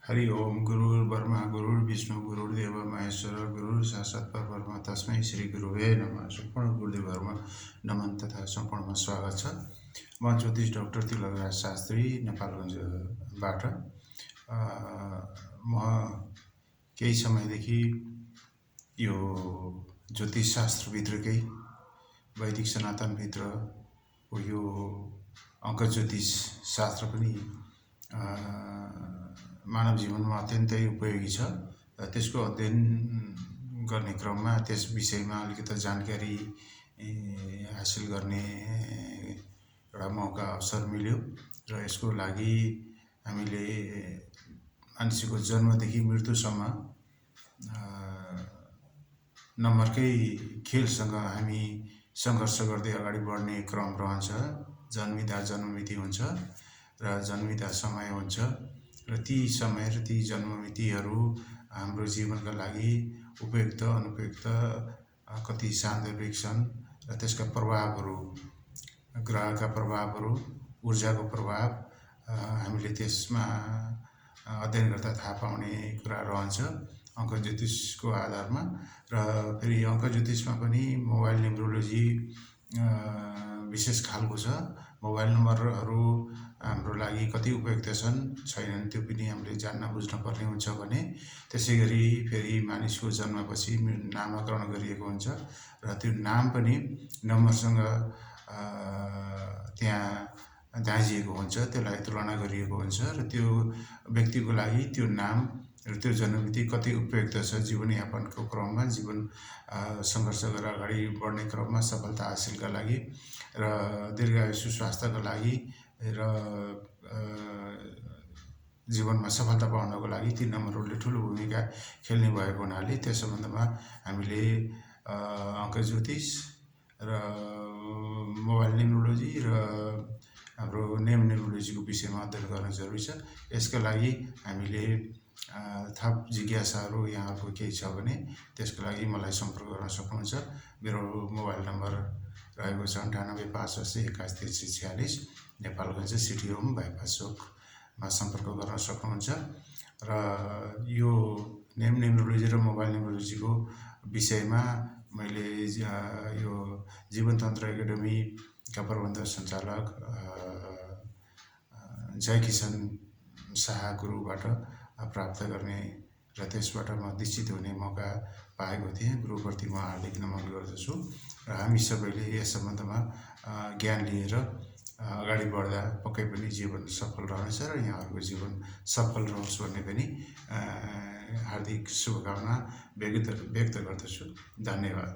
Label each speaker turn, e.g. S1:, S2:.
S1: हरि ओम गुरुर्ब्रह्मा गुरुर्विष्णु गुरुर्देव महेश्वर गुरुर् साक्षात् परब्रह्म तस्मै श्री गुरुवे नमः। सम्पूर्ण गुरुदेवहरुमा नमन तथा सम्पूर्णमा स्वागत छ। म ज्योतिष डाक्टर तिलकराज शास्त्री नेपालगञ्जबाट म केही समयदेखि यो ज्योतिष शास्त्रभित्रकै वैदिक सनातनभित्र यो अङ्क ज्योतिष शास्त्र पनि मानव जीवनमा अत्यन्तै उपयोगी छ। त्यसको अध्ययन गर्ने क्रममा त्यस विषयमा अलिकति जानकारी हासिल गर्ने एउटा मौका अवसर मिल्यो र यसको लागि हामीले मान्छेको जन्मदेखि मृत्युसम्म नम्बरकै खेलसँग हामी सङ्घर्ष गर्दै अगाडि बढ्ने क्रम रहन्छ। जन्मिँदा जन्ममिति हुन्छ र जन्मिँदा समय हुन्छ र ती समय र ती जन्ममितिहरू हाम्रो जीवनका लागि उपयुक्त अनुपयुक्त कति सान्दर्भिक छन् र त्यसका प्रभावहरू, ग्रहका प्रभावहरू, ऊर्जाको प्रभाव हामीले त्यसमा अध्ययन गर्दा थाहा पाउने कुरा रहन्छ अङ्क ज्योतिषको आधारमा। र फेरि अङ्क ज्योतिषमा पनि मोबाइल न्युमरोलोजी विशेष खालको छ। मोबाइल नम्बरहरू हाम्रो लागि कति उपयुक्त छन् छैनन् त्यो पनि हामीले जान्न बुझ्न पर्ने हुन्छ भने, त्यसै गरी फेरि मानिसको जन्मपछि नामकरण गरिएको हुन्छ र त्यो नाम पनि नम्बरसँग त्यहाँ दाँजिएको हुन्छ, त्यसलाई तुलना गरिएको हुन्छ र त्यो व्यक्तिको लागि त्यो नाम र त्यो जन्ममिति कति उपयुक्त छ जीवनयापनको क्रममा, जीवन सङ्घर्ष गरेर अगाडि बढ्ने क्रममा, सफलता हासिलका लागि र दीर्घायु सुस्वास्थ्यका लागि र जीवनमा सफलता पाउनको लागि ती नम्बरहरूले ठुलो भूमिका खेल्ने भएको हुनाले त्यस सम्बन्धमा हामीले अङ्क ज्योतिष र मोबाइल न्युमरोलोजी र हाम्रो नेम न्युमरोलोजीको विषयमा अध्ययन गर्न जरुरी छ। यसका लागि हामीले थप जिज्ञासाहरू यहाँहरूको केही छ भने त्यसको लागि मलाई सम्पर्क गर्न सक्नुहुन्छ। मेरो मोबाइल नम्बर रहेको छ 9858813346, नेपालगञ्ज सिटी होम बाइपास चोकमा सम्पर्क गर्न सक्नुहुन्छ। र यो नेम न्युमरोलोजी र मोबाइल न्युमरोलोजीको विषयमा मैले यो जीवनतन्त्र एकाडेमीका प्रबन्ध सञ्चालक जयकिशन शाह गुरुबाट प्राप्त गर्ने र त्यसबाट म दीक्षित हुने मौका पाएको थिएँ। गुरुप्रति म हार्दिक नमन गर्दछु र हामी सबैले यस सम्बन्धमा ज्ञान लिएर अगाडि बढ्दा पक्कै पनि जीवन सफल रहनेछ र यहाँहरूको जीवन सफल रहोस् भन्ने पनि हार्दिक शुभकामना व्यक्त गर्दछु। धन्यवाद।